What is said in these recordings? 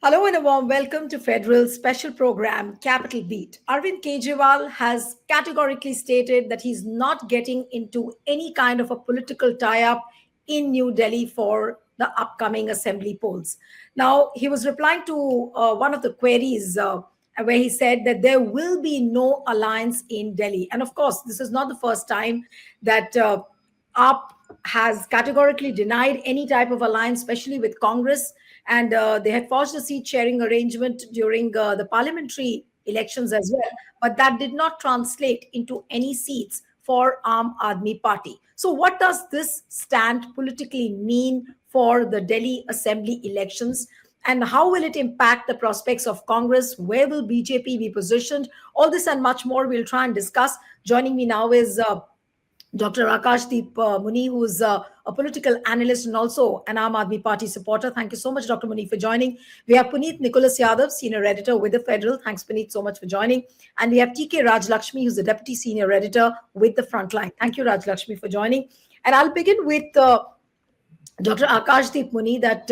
Hello and a warm welcome to Federal's special program, Capital Beat. Arvind Kejriwal has categorically stated that he's not getting into any kind of a political tie-up in New Delhi for the upcoming assembly polls. Now, he was replying to one of the queries where he said that there will be no alliance in Delhi. And of course, this is not the first time that AAP has categorically denied any type of alliance, especially with Congress. And they had forged a seat sharing arrangement during the parliamentary elections as well. But that did not translate into any seats for Aam Aadmi Party. So, what does this stand politically mean for the Delhi Assembly elections? And how will it impact the prospects of Congress? Where will BJP be positioned? All this and much more we'll try and discuss. Joining me now is Dr. Akashdeep Muni, who is a political analyst and also an Aam Aadmi Party supporter. Thank you so much, Dr. Muni, for joining. We have Puneet Nicholas Yadav, senior editor with The Federal. Thanks, Puneet, so much for joining. And we have TK Rajlakshmi, who's the deputy senior editor with The Frontline. Thank you, Rajlakshmi, for joining. And I'll begin with Dr. Akashdeep Muni, that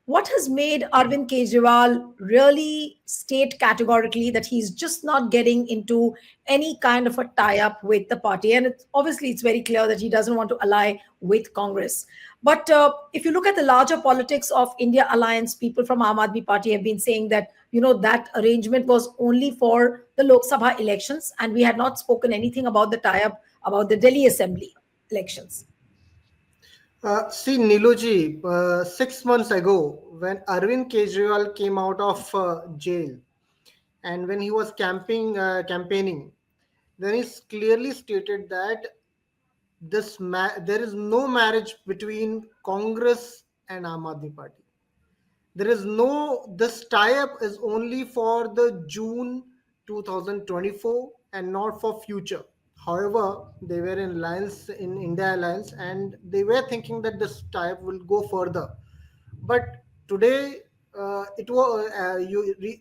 what has made Arvind Kejriwal really state categorically that he's just not getting into any kind of a tie-up with the party? And it's very clear that he doesn't want to ally with Congress. But if you look at the larger politics of India Alliance, people from Aam Aadmi Party have been saying that, that arrangement was only for the Lok Sabha elections, and we had not spoken anything about the tie-up about the Delhi Assembly elections. See, Niluji, 6 months ago, when Arvind Kejriwal came out of jail and when he was campaigning, then he clearly stated that there is no marriage between Congress and Aam Aadmi Party. This tie-up is only for the June 2024 and not for future. However, they were in alliance in India Alliance, and they were thinking that this tie-up will go further. But today, it was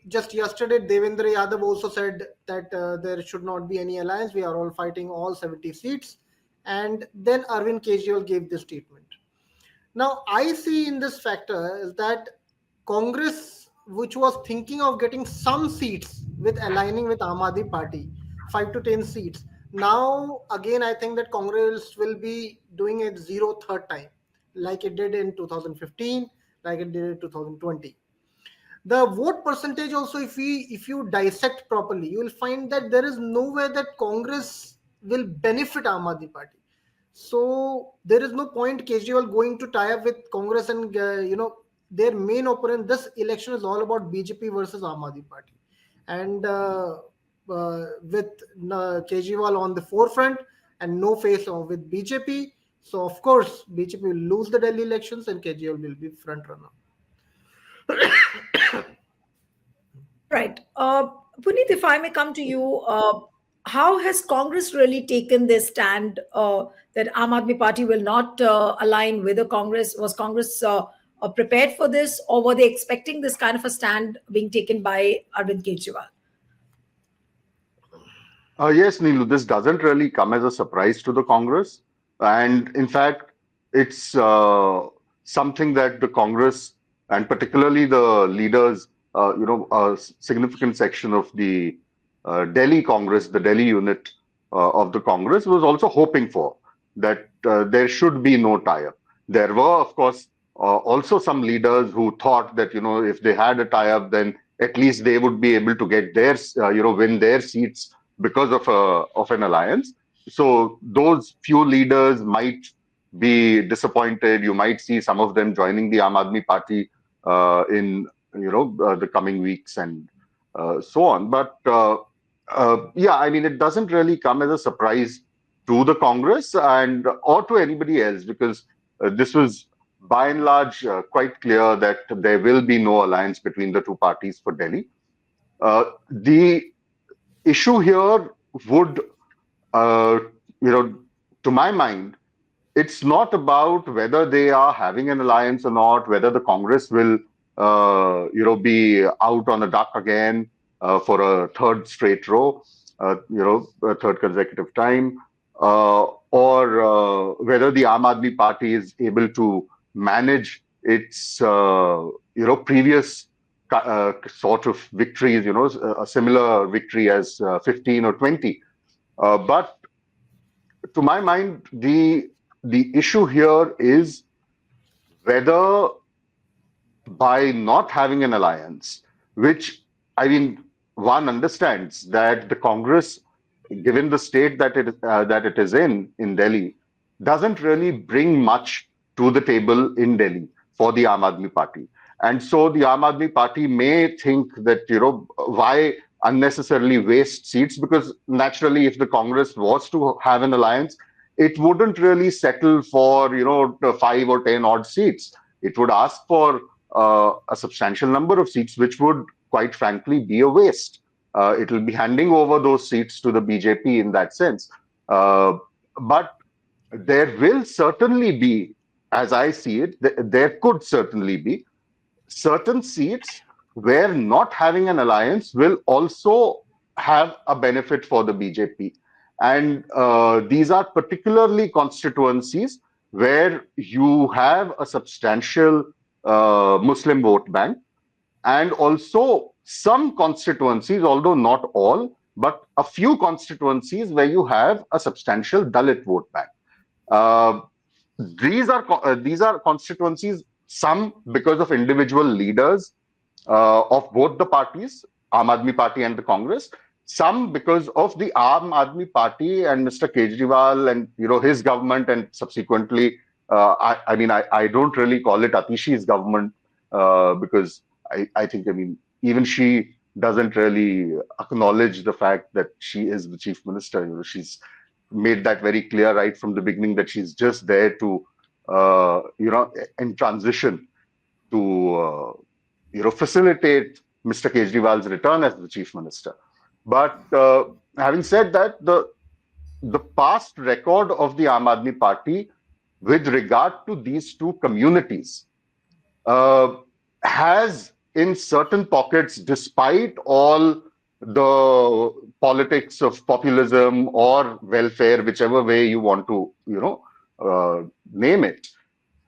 just yesterday. Devendra Yadav also said that there should not be any alliance. We are all fighting all 70 seats, and then Arvind Kejriwal gave this statement. Now, I see in this factor is that Congress, which was thinking of getting some seats with aligning with Aam Aadmi Party, 5 to 10 seats. Now, again, I think that Congress will be doing it third time, like it did in 2015, like it did in 2020. The vote percentage also, if you dissect properly, you will find that there is nowhere that Congress will benefit Aam Aadmi Party. So there is no point Kejriwal going to tie up with Congress and their main opponent. This election is all about BJP versus Aam Aadmi Party, and with Kejriwal on the forefront and no face with BJP. So of course BJP will lose the Delhi elections and Kejriwal will be front runner. Right. Puneet, if I may come to you, how has Congress really taken this stand that Aam Aadmi Party will not align with the Congress? Was Congress prepared for this, or were they expecting this kind of a stand being taken by Arvind Kejriwal? Yes, Neelu, this doesn't really come as a surprise to the Congress. And in fact, it's something that the Congress and particularly the leaders, a significant section of the Delhi Congress, the Delhi unit of the Congress, was also hoping for, that there should be no tie-up. There were, of course, also some leaders who thought that, if they had a tie-up, then at least they would be able to get their, win their seats because of an alliance. So those few leaders might be disappointed. You might see some of them joining the Aam Aadmi Party in the coming weeks and so on. But yeah, I mean, it doesn't really come as a surprise to the Congress and or to anybody else, because this was by and large quite clear that there will be no alliance between the two parties for Delhi. The issue here would, to my mind, it's not about whether they are having an alliance or not, whether the Congress will, be out on a duck again for a third straight row, a third consecutive time, or whether the Aam Aadmi Party is able to manage its, previous sort of victories, a similar victory as 15 or 20. But to my mind, the issue here is whether by not having an alliance, which I mean, one understands that the Congress, given the state that it is in Delhi, doesn't really bring much to the table in Delhi for the Aam Aadmi Party, and so the Aam Aadmi Party may think that why unnecessarily waste seats, because naturally, if the Congress was to have an alliance, it wouldn't really settle for 5 or 10 odd seats. It would ask for a substantial number of seats, which would, quite frankly, be a waste. It will be handing over those seats to the BJP in that sense. But there will certainly be, as I see it, there could certainly be certain seats where not having an alliance will also have a benefit for the BJP. And these are particularly constituencies where you have a substantial Muslim vote bank, and also some constituencies, although not all, but a few constituencies where you have a substantial Dalit vote bank. These are constituencies, some because of individual leaders of both the parties, Aam Aadmi Party and the Congress, some because of the Aam Aadmi Party and Mr. Kejriwal and his government, and subsequently, I don't really call it Atishi's government because I think even she doesn't really acknowledge the fact that she is the chief minister. She's made that very clear right from the beginning that she's just there to in transition to facilitate Mr. Kejriwal's return as the chief minister. But having said that, the past record of the Aam Aadmi Party with regard to these two communities has, in certain pockets, despite all the politics of populism or welfare, whichever way you want to name it,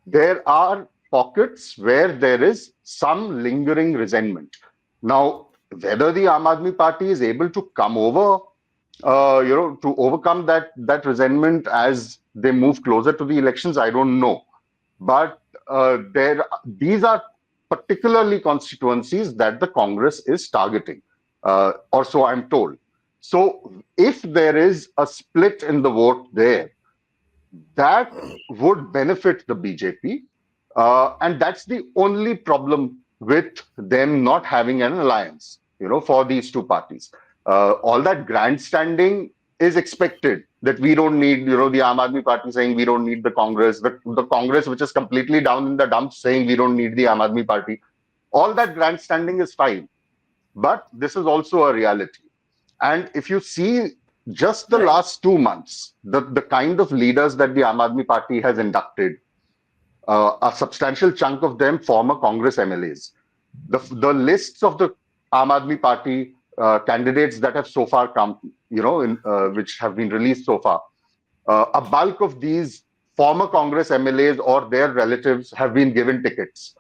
there are pockets where there is some lingering resentment. Now, whether the Aam Aadmi Party is able to come over, to overcome that resentment as they move closer to the elections, I don't know. But these are particularly constituencies that the Congress is targeting, or so I'm told. So if there is a split in the vote there, that would benefit the BJP, and that's the only problem with them not having an alliance, for these two parties. All that grandstanding is expected, that we don't need, the Aam Aadmi Party saying we don't need the Congress, the Congress which is completely down in the dumps saying we don't need the Aam Aadmi Party. All that grandstanding is fine. But this is also a reality. And if you see just the last 2 months, the kind of leaders that the Aam Aadmi Party has inducted, a substantial chunk of them former Congress MLAs. The lists of the Aam Aadmi Party candidates that have so far come, which have been released so far, a bulk of these former Congress MLAs or their relatives have been given tickets.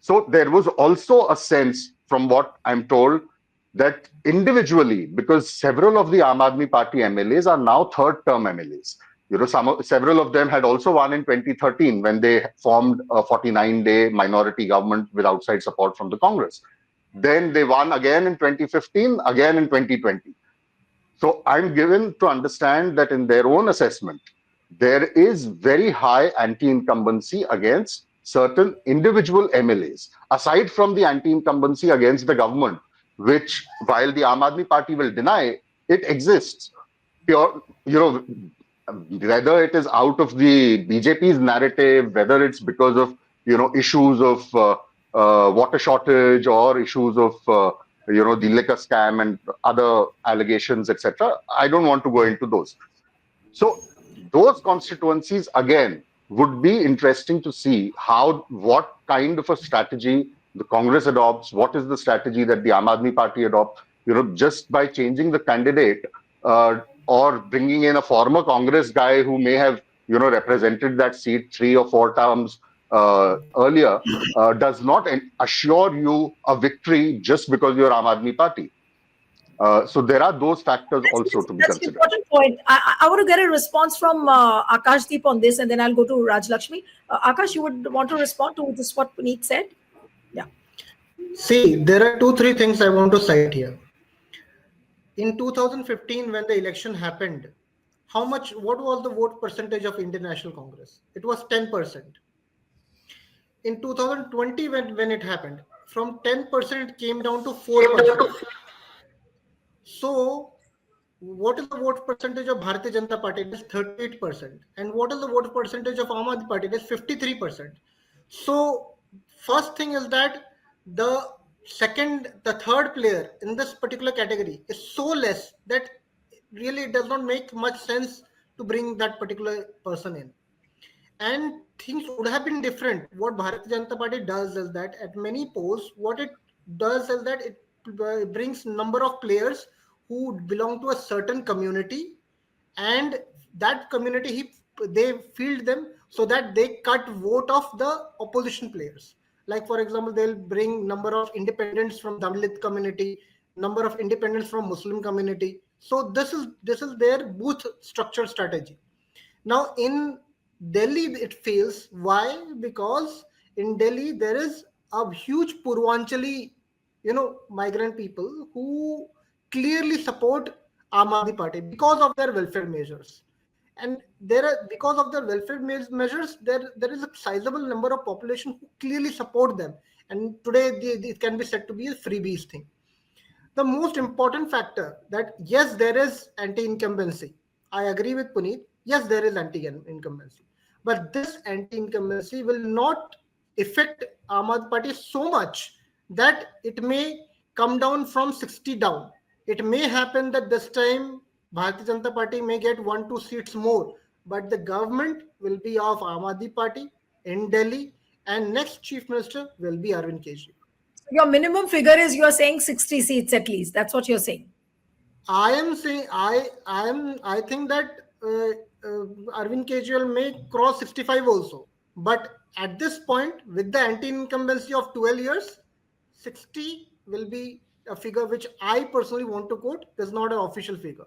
So there was also a sense, from what I'm told, that individually, because several of the Aam Aadmi Party MLAs are now third-term MLAs. Several of them had also won in 2013 when they formed a 49-day minority government with outside support from the Congress. Then they won again in 2015, again in 2020. So I'm given to understand that in their own assessment, there is very high anti-incumbency against certain individual MLAs, aside from the anti-incumbency against the government, which, while the Aam Aadmi Party will deny, it exists. Whether it is out of the BJP's narrative, whether it's because of issues of water shortage or issues of the liquor scam and other allegations, etc. I don't want to go into those. So those constituencies again would be interesting to see what kind of a strategy the Congress adopts, what is the strategy that the Aam Aadmi Party adopts, just by changing the candidate or bringing in a former Congress guy who may have, represented that seat 3 or 4 terms earlier, does not assure you a victory just because you're Aam Aadmi Party. So there are those factors also to be That's an considered. important point. I want to get a response from Akashdeep on this, and then I'll go to Raj Lakshmi. Akash, you would want to respond to this what Puneet said? Yeah. See, there are two, three things I want to cite here. In 2015, when the election happened, what was the vote percentage of Indian National Congress? It was 10%. In 2020, when it happened, from 10% it came down to 4%. So, what is the vote percentage of Bharatiya Janata Party? It is 38%. And what is the vote percentage of Aam Aadmi Party? It is 53%. So, first thing is that the third player in this particular category is so less that really it does not make much sense to bring that particular person in. And things would have been different. What Bharatiya Janata Party does is that at many polls, what it does is that it brings number of players who belong to a certain community, and that community they field them so that they cut vote of the opposition players. Like for example, they'll bring number of independents from Dalit community, number of independents from Muslim community. So this is their booth structure strategy. Now in Delhi it fails. Why? Because in Delhi there is a huge Purvanchali, migrant people who clearly support Aam Aadmi Party because of their welfare measures. And because of their welfare measures, there is a sizable number of population who clearly support them. And today it can be said to be a freebies thing. The most important factor that yes, there is anti-incumbency. I agree with Puneet. Yes, there is anti-incumbency, but this anti-incumbency will not affect Aam Party so much that it may come down from 60 down. It may happen that this time Bharatiya Janata Party may get 1-2 seats more, but the government will be of Aam Aadmi Party in Delhi, and next chief minister will be Arvind Kejriwal. So your minimum figure is you're saying 60 seats at least. That's what you're saying. I am saying I think that Arvind Kejriwal may cross 65 also. But at this point, with the anti-incumbency of 12 years, 60 will be a figure which I personally want to quote. Is not an official figure.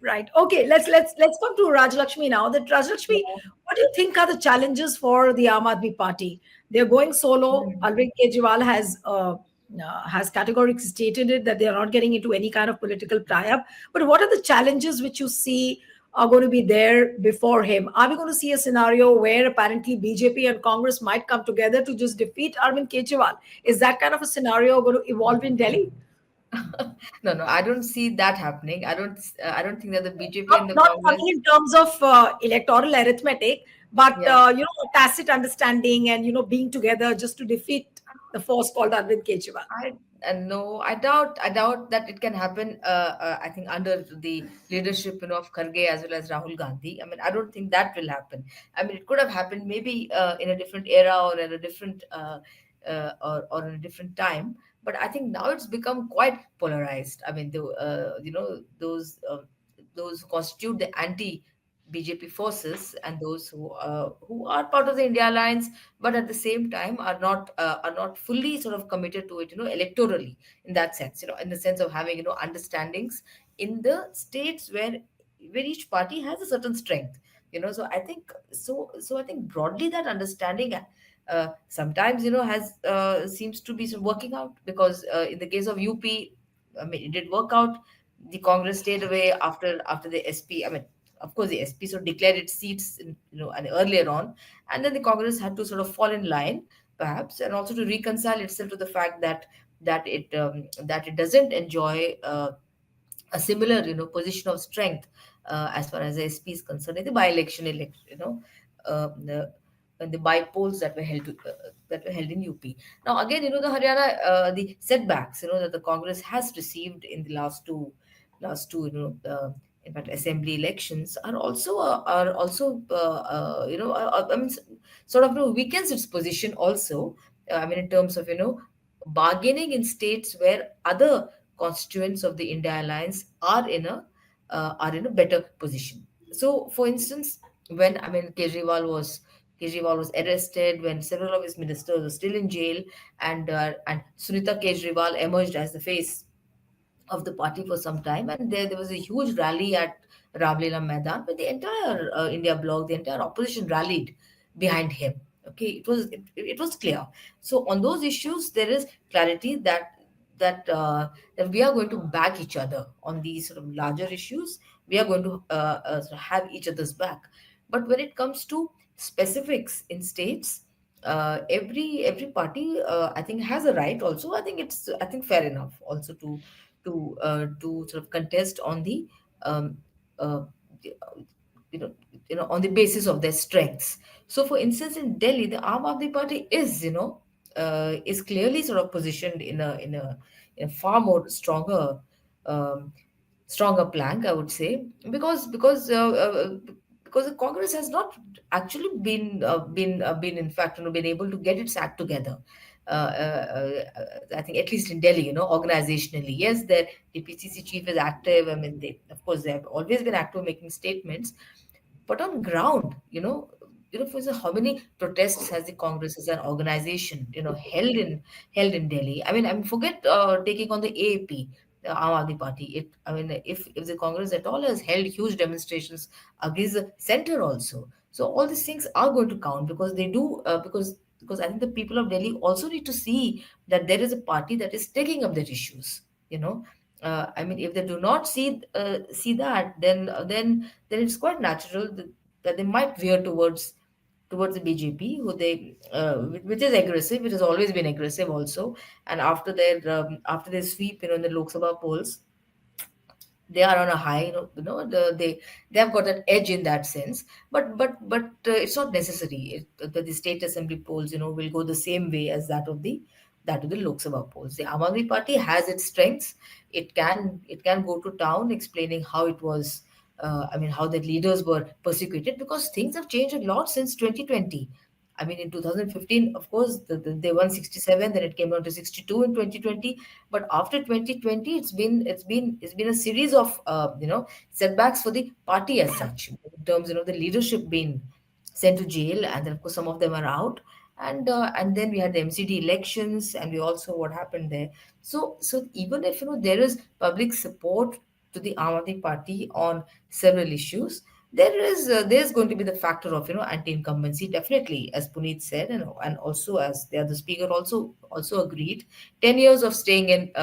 Right. Okay. Let's come to Raj Lakshmi now. That Raj Lakshmi, what do you think are the challenges for the Aam Aadmi Party? They're going solo. Arvind Kejriwal has categorically stated it that they are not getting into any kind of political tie-up. But what are the challenges which you see are going to be there before him? Are we going to see a scenario where apparently BJP and Congress might come together to just defeat Arvind Kejriwal? Is that kind of a scenario going to evolve in Delhi? No, I don't see that happening. I don't think that the BJP not, and the not Congress. talking in terms of electoral arithmetic, but Yeah. tacit understanding and being together just to defeat the force called Arvind Kejriwal. No, I doubt that it can happen. I think under the leadership, of Kharge as well as Rahul Gandhi. I mean, I don't think that will happen. I mean, it could have happened maybe in a different era or in a different or in a different time. But I think now it's become quite polarized. I mean, those who constitute the anti BJP forces and those who are part of the India Alliance, but at the same time are not fully sort of committed to it, electorally in that sense, in the sense of having understandings in the states where each party has a certain strength, So I think broadly that understanding. Sometimes has seems to be working out because in the case of UP, I mean it did work out. The Congress stayed away after the SP. I mean, of course, the SP sort of declared its seats, and earlier on, and then the Congress had to sort of fall in line, perhaps, and also to reconcile itself to the fact that it doesn't enjoy a similar, position of strength as far as the SP is concerned in the by-election, the and the by polls that were held in UP. Now again, the Haryana, the setbacks, that the Congress has received in the last two, in fact, assembly elections are also, I mean, sort of, weakens its position also. I mean, in terms of bargaining in states where other constituents of the India Alliance are in a better position. So, for instance, when I mean Kejriwal Kejriwal was arrested, when several of his ministers were still in jail, and Sunita Kejriwal emerged as the face of the party for some time, and there was a huge rally at Ramlila Maidan, where the entire India bloc, the entire opposition rallied behind him. Okay, it was clear. So on those issues, there is clarity that we are going to back each other on these sort of larger issues. We are going to sort of have each other's back. But when it comes to specifics in states, every party, I think, has a right. Also, I think fair enough also to sort of contest on the um, uh, you know on the basis of their strengths. So, for instance, in Delhi, the Aam Aadmi Party is clearly sort of positioned in a far more um, stronger plank, I would say, because the Congress has not actually been in fact, been able to get its act together. I think, at least in Delhi, organizationally, yes, the PCC chief is active. I mean, of course, they have always been active, making statements, but on ground, for example, how many protests has the Congress as an organization, held in Delhi? I mean, forget taking on the AAP, the Aam Aadmi Party. I mean, if the Congress at all has held huge demonstrations against the center also, so all these things are going to count, because they do, because I think the people of Delhi also need to see that there is a party that is taking up their issues. You know, I mean, if they do not see that, then it's quite natural that they might veer towards the BJP, which is aggressive, which has always been aggressive also, and after their sweep, in the Lok Sabha polls, they are on a high. They have got an edge in that sense, but it's not necessary. The state assembly polls, will go the same way as that of the Lok Sabha polls. The Aam Aadmi Party has its strengths. It can go to town explaining how it was. I mean, how the leaders were persecuted, because things have changed a lot since 2020. I mean, in 2015, of course, they won 67, then it came down to 62 in 2020. But after 2020, it's been a series of setbacks for the party as such, in terms, the leadership being sent to jail, and then of course some of them are out, and then we had the MCD elections, and we also what happened there. So even if there is public support to the Aam Aadmi Party on several issues, there's going to be the factor of anti-incumbency, definitely, as Puneet said, and also, as the other speaker also agreed, 10 years of staying in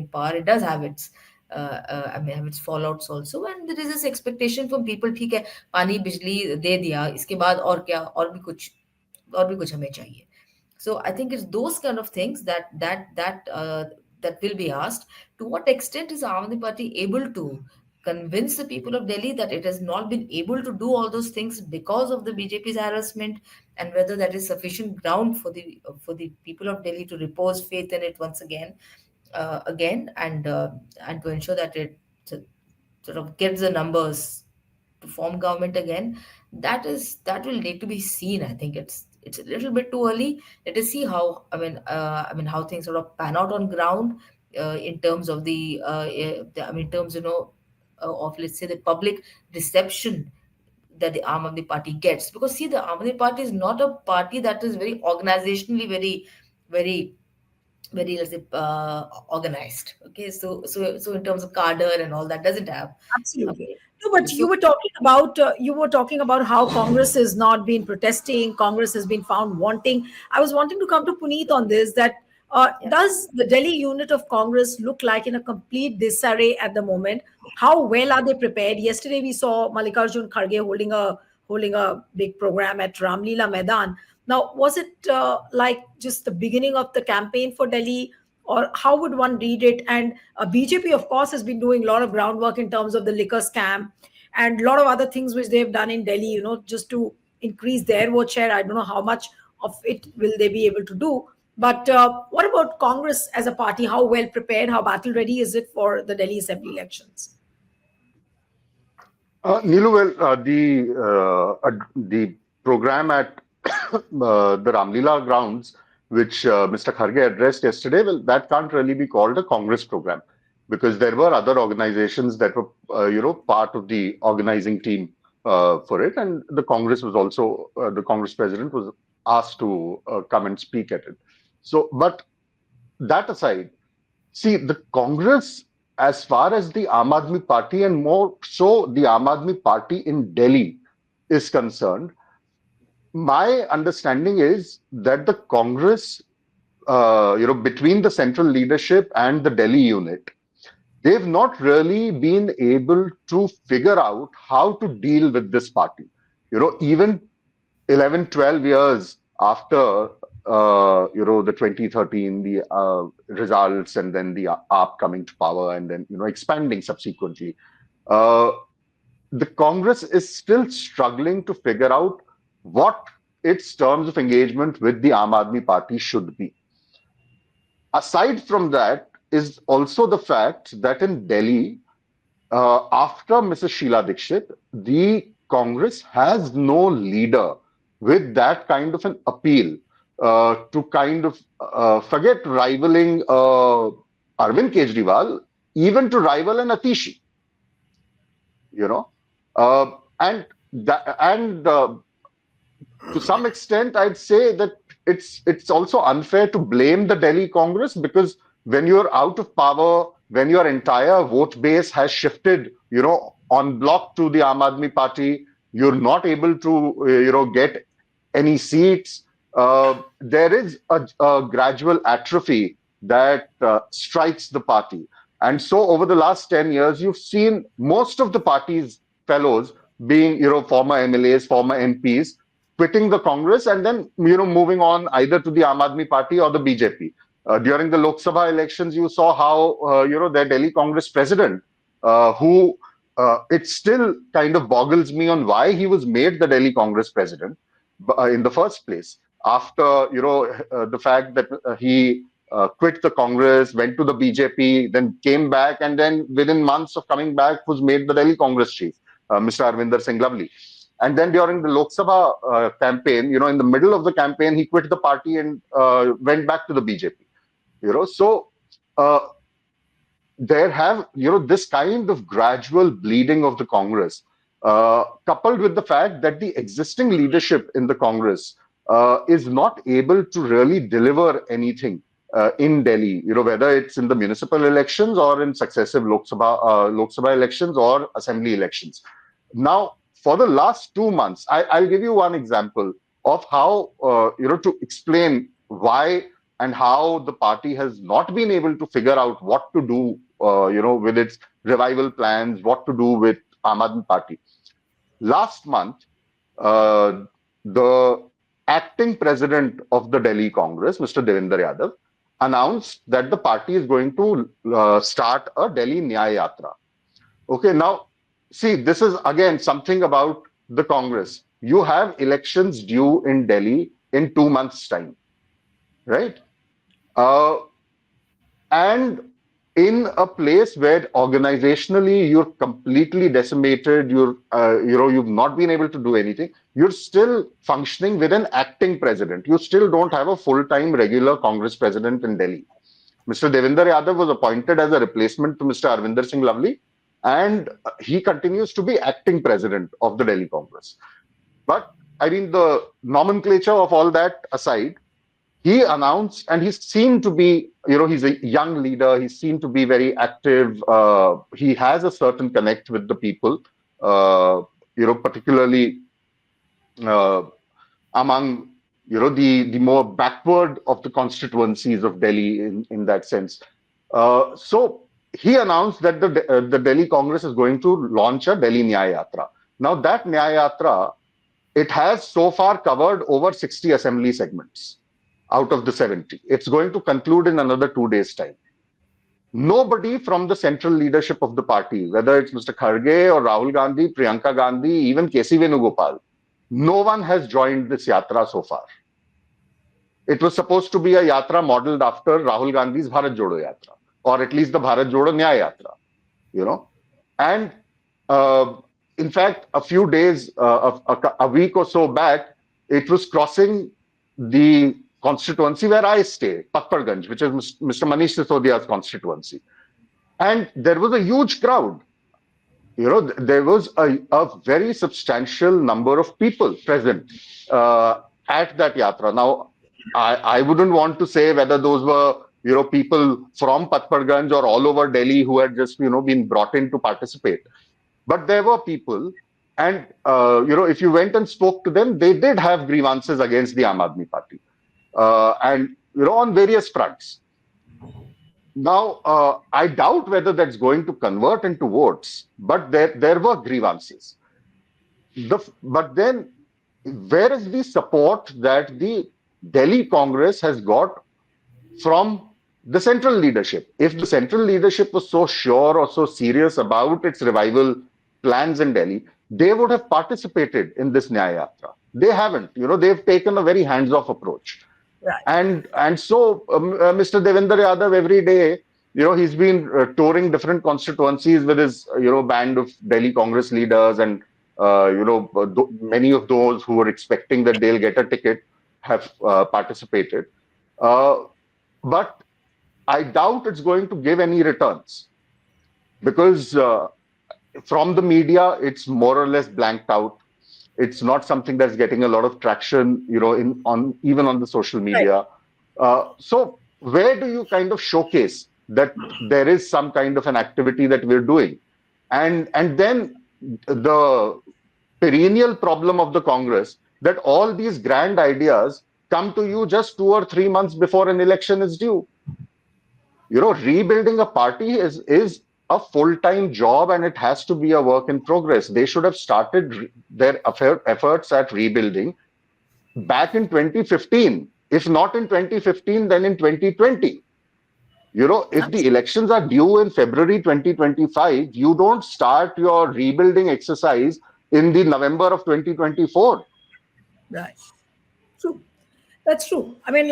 power, it does have its I mean, have its fallouts also, and there is this expectation from people, ठीक है, पानी बिजली दे दिया, इसके बाद और क्या, और भी कुछ हमें चाहिए. So I think it's those kind of things that will be asked. To what extent is Aam Aadmi Party able to convince the people of Delhi that it has not been able to do all those things because of the BJP's harassment, and whether that is sufficient ground for the people of Delhi to repose faith in it once again, and to ensure that it sort of gets the numbers to form government again. That will need to be seen. I think it's a little bit too early. Let us see how, I mean, how things sort of pan out on ground, in terms of I mean, in terms, of, let's say, the public reception that the Aam Aadmi Party gets. Because see, the Aam Aadmi Party is not a party that is very organizationally very, very, let's say, organized. Okay, so in terms of cadre and all, that doesn't have. Absolutely. Okay, No, but so you were talking about how Congress has not been protesting. Congress has been found wanting. I was wanting to come to Puneet on this. That yeah. does the Delhi unit of Congress look like in a complete disarray at the moment? How well are they prepared? Yesterday we saw Mallikarjun Kharge holding a big program at Ramlila Maidan. Now, was it like just the beginning of the campaign for Delhi, or how would one read it? And BJP, of course, has been doing a lot of groundwork in terms of the liquor scam and a lot of other things which they've done in Delhi, just to increase their vote share. I don't know how much of it will they be able to do. But what about Congress as a party? How well prepared, how battle ready is it for the Delhi Assembly elections? Neelu, well, the program at the Ramlila grounds, which Mr. Kharge addressed yesterday, well, that can't really be called a Congress program, because there were other organizations that were, part of the organizing team for it, and the Congress was also the Congress president was asked to come and speak at it. So, but that aside, see the Congress, as far as the Aam Aadmi Party and more so the Aam Aadmi Party in Delhi is concerned, my understanding is that the Congress, between the central leadership and the Delhi unit, they've not really been able to figure out how to deal with this party. Even 11, 12 years after, the 2013, the results, and then the AAP coming to power, and then, expanding subsequently. The Congress is still struggling to figure out what its terms of engagement with the Aam Aadmi Party should be. Aside from that is also the fact that in Delhi, after Mrs. Sheila Dikshit, the Congress has no leader with that kind of an appeal to kind of forget rivaling Arvind Kejriwal, even to rival an Atishi. And to some extent, I'd say that it's also unfair to blame the Delhi Congress, because when you're out of power, when your entire vote base has shifted, en bloc to the Aam Aadmi Party, you're not able to, get any seats. There is a gradual atrophy that strikes the party. And so over the last 10 years, you've seen most of the party's fellows being, former MLAs, former MPs, quitting the Congress and then, moving on either to the Aam Aadmi Party or the BJP. During the Lok Sabha elections, you saw how, their Delhi Congress president, who it still kind of boggles me on why he was made the Delhi Congress president in the first place. After, the fact that he quit the Congress, went to the BJP, then came back, and then within months of coming back was made the Delhi Congress chief, Mr. Arvind Singh Lovely. And then during the Lok Sabha campaign, in the middle of the campaign, he quit the party and went back to the BJP. So there have, this kind of gradual bleeding of the Congress, coupled with the fact that the existing leadership in the Congress is not able to really deliver anything in Delhi, whether it's in the municipal elections or in successive Lok Sabha elections or assembly elections. Now, for the last 2 months, I'll give you one example of how, to explain why and how the party has not been able to figure out what to do, with its revival plans, what to do with Aam Aadmi Party. Last month, the acting president of the Delhi Congress, Mr. Devendra Yadav, announced that the party is going to start a Delhi Nyaya Yatra. Okay, now, see, this is again something about the Congress. You have elections due in Delhi in 2 months' time, right? And in a place where organizationally you're completely decimated, you've not been able to do anything, you're still functioning with an acting president. You still don't have a full-time regular Congress president in Delhi. Mr. Devendra Yadav was appointed as a replacement to Mr. Arvind Singh Lovely, and he continues to be acting president of the Delhi Congress. But I mean, the nomenclature of all that aside, he announced, and he's seen to be, he's a young leader. He's seen to be very active. He has a certain connect with the people, particularly among, the more backward of the constituencies of Delhi in that sense. So he announced that the Delhi Congress is going to launch a Delhi Nyaya Yatra. Now that Nyaya Yatra, it has so far covered over 60 assembly segments out of the 70. It's going to conclude in another 2 days' time. Nobody from the central leadership of the party, whether it's Mr. Kharge or Rahul Gandhi, Priyanka Gandhi, even K.C. Venugopal, no one has joined this yatra so far. It was supposed to be a yatra modeled after Rahul Gandhi's Bharat Jodo Yatra, or at least the Bharat Jodo Nyaya Yatra, And in fact, a few days, a week or so back, it was crossing the constituency where I stay, Patparganj, which is Mr. Manish Sisodia's constituency. And there was a huge crowd, there was a very substantial number of people present at that yatra. Now, I wouldn't want to say whether those were, people from Patparganj or all over Delhi who had just, been brought in to participate. But there were people, and, if you went and spoke to them, they did have grievances against the Aam Aadmi Party. And, on various fronts. Now, I doubt whether that's going to convert into votes, but there were grievances. But then, where is the support that the Delhi Congress has got from the central leadership? If the central leadership was so sure or so serious about its revival plans in Delhi, they would have participated in this Nyaya Yatra. They haven't. They've taken a very hands-off approach. Right. And so Mr. Devendra Yadav, every day, he's been touring different constituencies with his, band of Delhi Congress leaders, and many of those who were expecting that they'll get a ticket have participated. But I doubt it's going to give any returns, because from the media, it's more or less blanked out. It's not something that's getting a lot of traction, even on the social media. So where do you kind of showcase that there is some kind of an activity that we're doing? And then the perennial problem of the Congress, that all these grand ideas come to you just 2 or 3 months before an election is due. Rebuilding a party is a full-time job, and it has to be a work in progress. They should have started their efforts at rebuilding back in 2015. If not in 2015, then in 2020. If the elections are due in February 2025, you don't start your rebuilding exercise in the November of 2024. Right. True. That's true. I mean,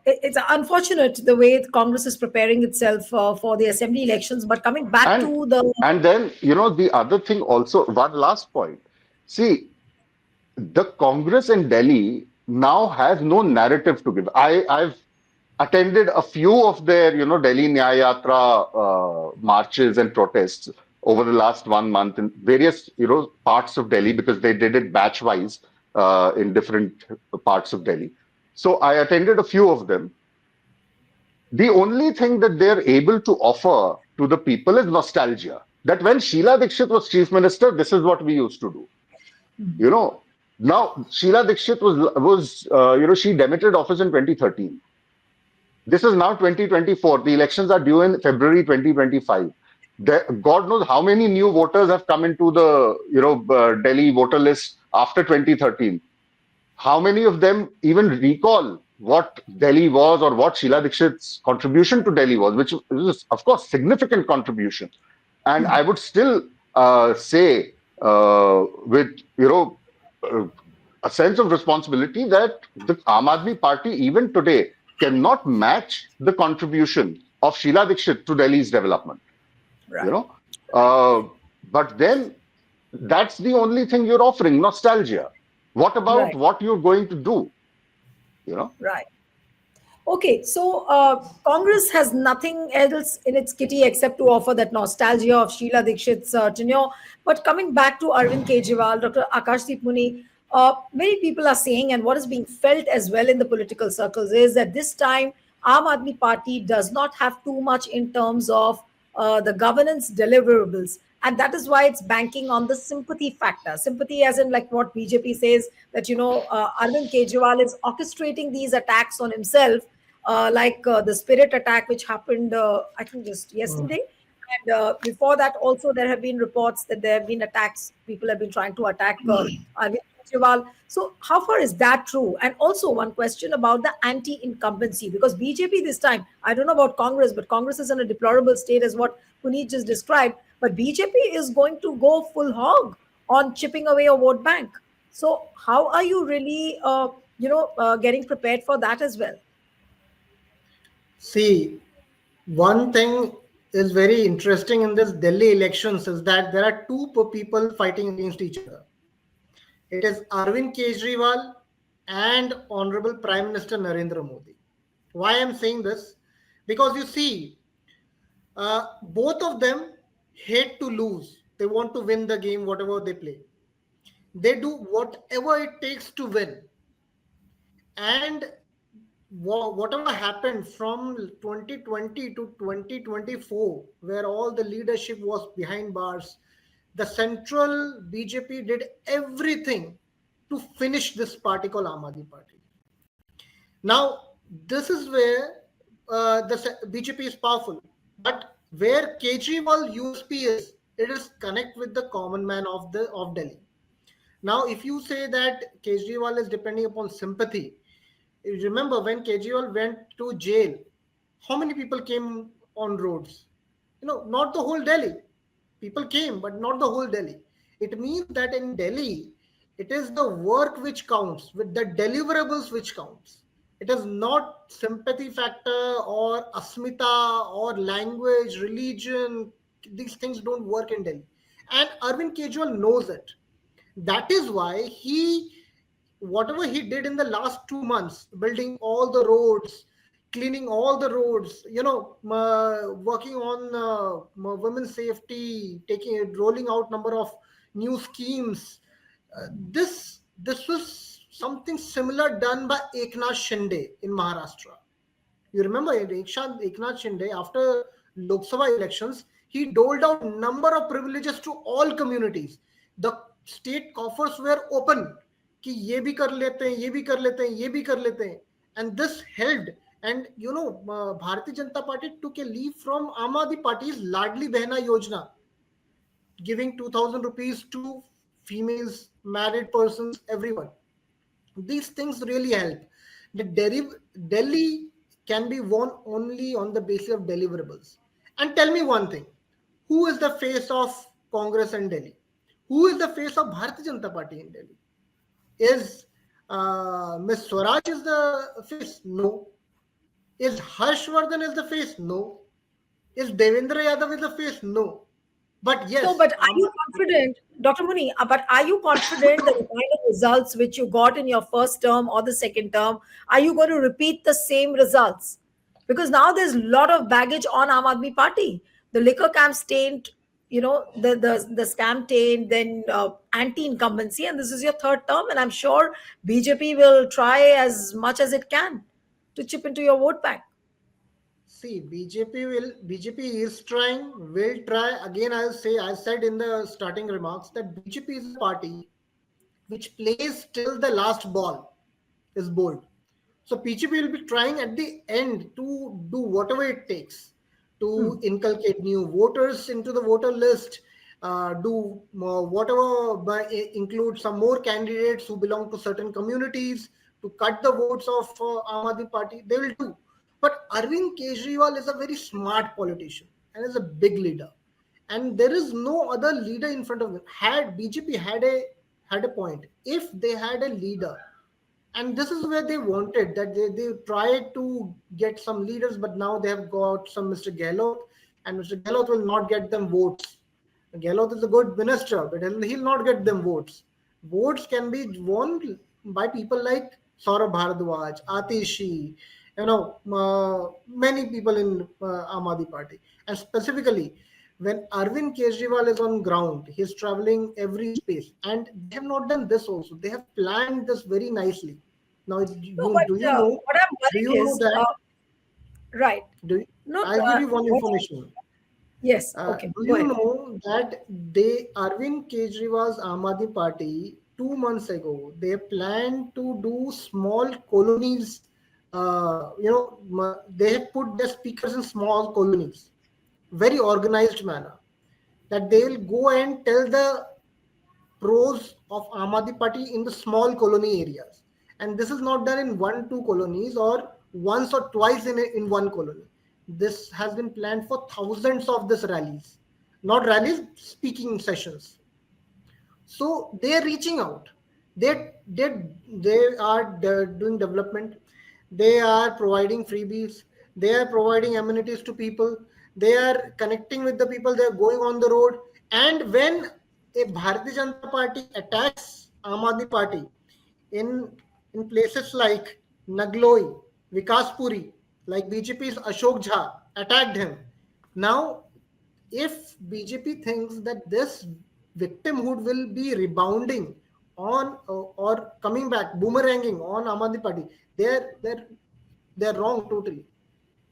it's unfortunate the way Congress is preparing itself for the assembly elections. But coming back to the... And then, the other thing also, one last point. See, the Congress in Delhi now has no narrative to give. I've attended a few of their, Delhi Nyaya Yatra marches and protests over the last 1 month in various, parts of Delhi, because they did it batch-wise in different parts of Delhi. So I attended a few of them. The only thing that they're able to offer to the people is nostalgia. That when Sheila Dikshit was chief minister, this is what we used to do. Now Sheila Dikshit was she demitted office in 2013. This is now 2024. The elections are due in February 2025. God knows how many new voters have come into the Delhi voter list after 2013. How many of them even recall what Delhi was, or what Sheila Dikshit's contribution to Delhi was, which is, of course, significant contribution. And I would still say with, a sense of responsibility, that the Aam Aadmi Party, even today, cannot match the contribution of Sheila Dikshit to Delhi's development. Right. But then that's the only thing you're offering, nostalgia. What about what you're going to do? Right. Okay, so Congress has nothing else in its kitty except to offer that nostalgia of Sheila Dikshit's tenure. But coming back to Arvind Kejriwal, Dr. Akashdeep Muni, many people are saying, and what is being felt as well in the political circles, is that this time Aam Aadmi Party does not have too much in terms of the governance deliverables. And that is why it's banking on the sympathy factor. Sympathy as in like what BJP says, that, Arvind Kejriwal is orchestrating these attacks on himself, like the Spirit attack, which happened, I think, just yesterday. And before that, also, there have been reports that there have been attacks. People have been trying to attack Arvind Kejriwal. So how far is that true? And also one question about the anti-incumbency, because BJP this time, I don't know about Congress, but Congress is in a deplorable state as what Puneet just described. But BJP is going to go full hog on chipping away a vote bank. So how are you really, getting prepared for that as well? See, one thing is very interesting in this Delhi elections is that there are two people fighting against each other. It is Arvind Kejriwal and Honorable Prime Minister Narendra Modi. Why I'm saying this? Because you see, both of them hate to lose. They want to win the game, whatever they play. They do whatever it takes to win. And whatever happened from 2020 to 2024, where all the leadership was behind bars, the central BJP did everything to finish this party called Aam Aadmi Party. Now, this is where the BJP is powerful. But where Kejriwal USP is, it is connect with the common man of Delhi. Now, if you say that Kejriwal is depending upon sympathy, you remember when Kejriwal went to jail, how many people came on roads? Not the whole Delhi. People came, but not the whole Delhi. It means that in Delhi, it is the work which counts, with the deliverables which counts. It is not sympathy factor or asmita or language, religion. These things don't work in Delhi. And Arvind Kejriwal knows it. That is why whatever he did in the last 2 months, building all the roads, cleaning all the roads, working on women's safety, rolling out number of new schemes. This was something similar done by Eknath Shinde in Maharashtra. You remember Eknath Shinde, after Lok Sabha elections, he doled out number of privileges to all communities. The state coffers were open. कि ये भी कर लेते हैं, ये भी कर लेते हैं, ये भी कर लेते हैं. And this helped. And Bharatiya Janata Party took a leave from Aam Aadmi Party's Ladli Behna Yojana, giving 2,000 rupees to females, married persons, everyone. These things really help. Delhi can be won only on the basis of deliverables. And tell me one thing, who is the face of Congress in Delhi? Who is the face of Bharatiya Janata Party in Delhi? Is Miss Swaraj is the face? No. Is Harshvardhan is the face? No. Is Devendra Yadav is the face? No. But yes. No, but are you confident, Dr. Muni, but are you confident that the kind of results which you got in your first term or the second term, are you going to repeat the same results? Because now there's a lot of baggage on Aam Aadmi Party. The liquor camp stained, the scam taint, then anti-incumbency, and this is your third term, and I'm sure BJP will try as much as it can to chip into your vote bank. See, BJP is trying, will try. Again, I said in the starting remarks that BJP is a party which plays till the last ball is bowled. So BJP will be trying at the end to do whatever it takes to inculcate new voters into the voter list, do whatever, include some more candidates who belong to certain communities, to cut the votes of Aam Aadmi Party. They will do. But Arvind Kejriwal is a very smart politician and is a big leader. And there is no other leader in front of him. Had BJP had a point, if they had a leader, and this is where they wanted that they tried to get some leaders, but now they have got some Mr. Gehlot, and Mr. Gehlot will not get them votes. Gehlot is a good minister, but he'll not get them votes. Votes can be won by people like Saurabh Bharadwaj, Atishi, many people in Aam Aadmi Party. And specifically, when Arvind Kejriwal is on ground, he's traveling every space. And they have not done this also. They have planned this very nicely. Now, do you know that? Right. I'll give you one information. Yes. Okay. Do you know that Arvind Kejriwal's Aam Aadmi Party 2 months ago, they planned to do small colonies. They have put their speakers in small colonies, very organized manner, that they will go and tell the pros of Aam Aadmi Party in the small colony areas. And this is not done in 1-2 colonies or once or twice in one colony. This has been planned for thousands of these rallies, not rallies, speaking sessions. So they are reaching out. They are doing development. They are providing freebies. They are providing amenities to people. They are connecting with the people. They are going on the road. And when a Bharatiya Janata Party attacks Aam Aadmi Party in places like Nagloi, Vikaspuri, like BJP's Ashok Jha attacked him. Now if BJP thinks that this victimhood will be rebounding on or coming back, boomeranging on Aam Aadmi Party, they're they're they're wrong totally.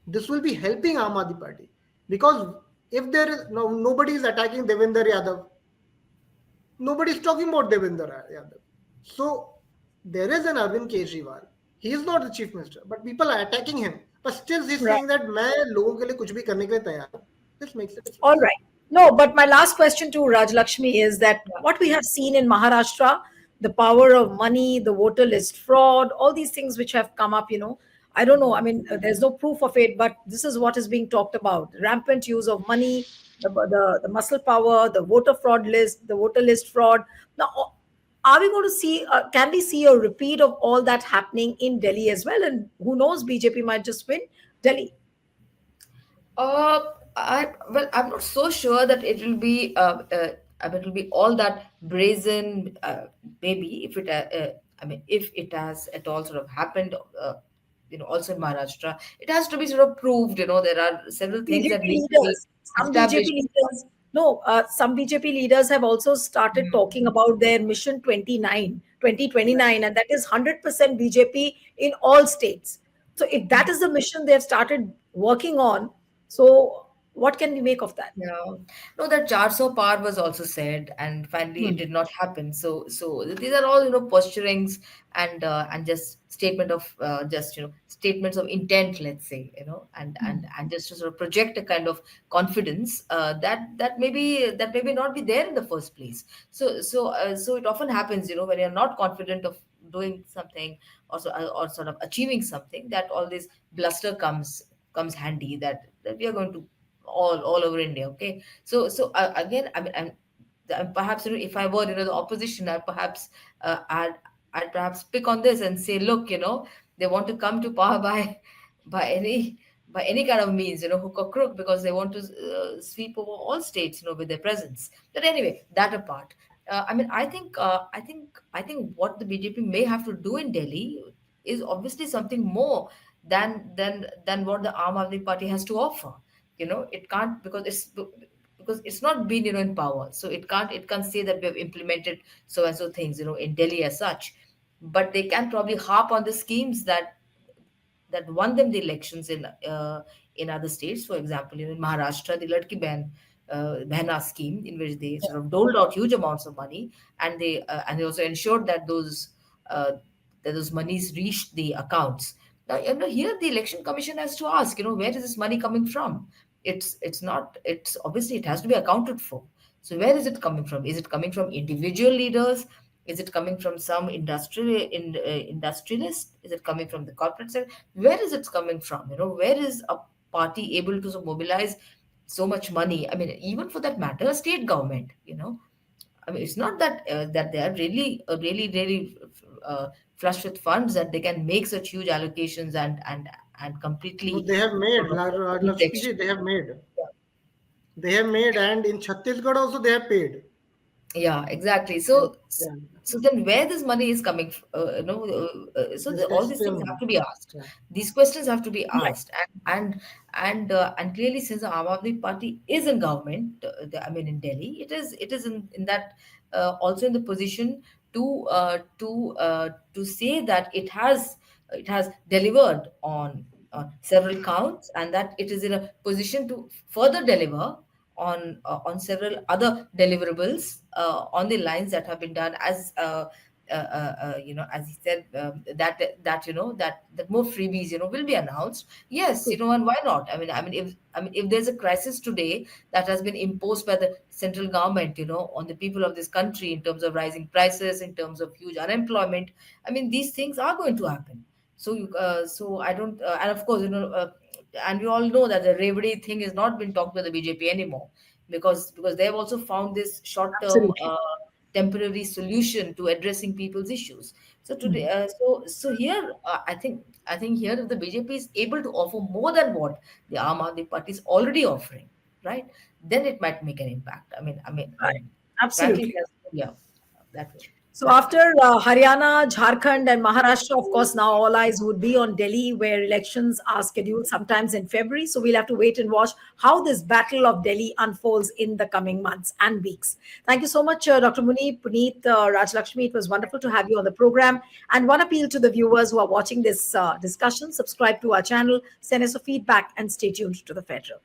This will be helping Aam Aadmi Party because if there is no nobody is attacking Devendra Yadav, nobody is talking about Devendra Yadav. So there is an Arvind Kejriwal. He is not the chief minister, but people are attacking him. But still, he's Right. saying that मैं लोगों के लिए कुछ भी करने के लिए तैयार हूँ. This makes a All difference. right. No, but my last question to Raj Lakshmi is that Yeah. what we have seen in Maharashtra, the power of money, the voter list fraud, all these things which have come up, I don't know. I mean, there's no proof of it, but this is what is being talked about: rampant use of money, the muscle power, the voter fraud list, the voter list fraud. Now, are we going to see? Can we see a repeat of all that happening in Delhi as well? And who knows, BJP might just win Delhi. I'm not so sure that it will be. I mean, it will be all that brazen. Maybe if it. I mean, if it has at all sort of happened. Also in Maharashtra, it has to be sort of proved. There are several things that BJP need to be leaders, some BJP established. leaders, no, some BJP leaders have also started talking about their mission 29, 2029, and that is 100% BJP in all states. So if that is the mission they have started working on, so what can we make of that? Yeah. No, that 400 par was also said, and finally it Hmm. did not happen. So these are all posturings and just statement of just statements of intent, let's say, and just to sort of project a kind of confidence that maybe not be there in the first place. So it often happens, when you're not confident of doing something or sort of achieving something, that all this bluster comes handy that we are going to all over India. Okay, so again, I mean, and perhaps if I were the opposition, I'd perhaps pick on this and say, look, they want to come to power by any by any kind of means, hook or crook, because they want to sweep over all states, with their presence. But anyway, that apart. I mean, I think what the BJP may have to do in Delhi is obviously something more than what the Aam Aadmi Party has to offer. It can't, because it's not been in power, so it can't say that we have implemented so and so things in Delhi as such. But they can probably harp on the schemes that won them the elections in other states. For example, in Maharashtra, the Ladki Behna scheme, in which they sort of doled out huge amounts of money, and they also ensured uh, that those monies reached the accounts. Now, here the election commission has to ask, where is this money coming from? It's not. It's obviously it has to be accounted for. So where is it coming from? Is it coming from individual leaders? Is it coming from some industrialist? Is it coming from the corporate sector? Where is it coming from? Where is a party able to mobilize so much money? I mean, even for that matter, a state government. I mean, it's not that they are really flush with funds that they can make such huge allocations and No, completely they have made, sort of Lakshmi protection. ji, they have made. They have made, and in Chhattisgarh also they have paid. Yeah, exactly. And, So yeah, so then where this money is coming so all it's these things still have not. to be asked. Yeah. These questions have to be Right. asked, and clearly, since the Aam Aadmi Party is in government, I mean in Delhi, it is in that also in the position to say that it has delivered on several counts, and that it is in a position to further deliver on several other deliverables on the lines that have been done, as he said, that more freebies will be announced. Yes, Good. and why not? I mean, if there's a crisis today that has been imposed by the central government, on the people of this country, in terms of rising prices, in terms of huge unemployment, I mean, these things are going to happen. So I don't, and of course, and we all know that the Revdi thing is not been talked by the BJP anymore, because they have also found this short term Absolutely. temporary solution to addressing people's issues. So today, Hmm. so here, I think here, if the BJP is able to offer more than what the Aam Aadmi Party is already offering, right, then it might make an impact. I mean, Right. frankly, Absolutely. yeah, that way. So after Haryana, Jharkhand, and Maharashtra, of course, now all eyes would be on Delhi, where elections are scheduled sometimes in February. So we'll have to wait and watch how this battle of Delhi unfolds in the coming months and weeks. Thank you so much, Dr. Muni, Puneet, Raj Lakshmi. It was wonderful to have you on the program. And one appeal to the viewers who are watching this discussion: subscribe to our channel, send us a feedback, and stay tuned to the Federal.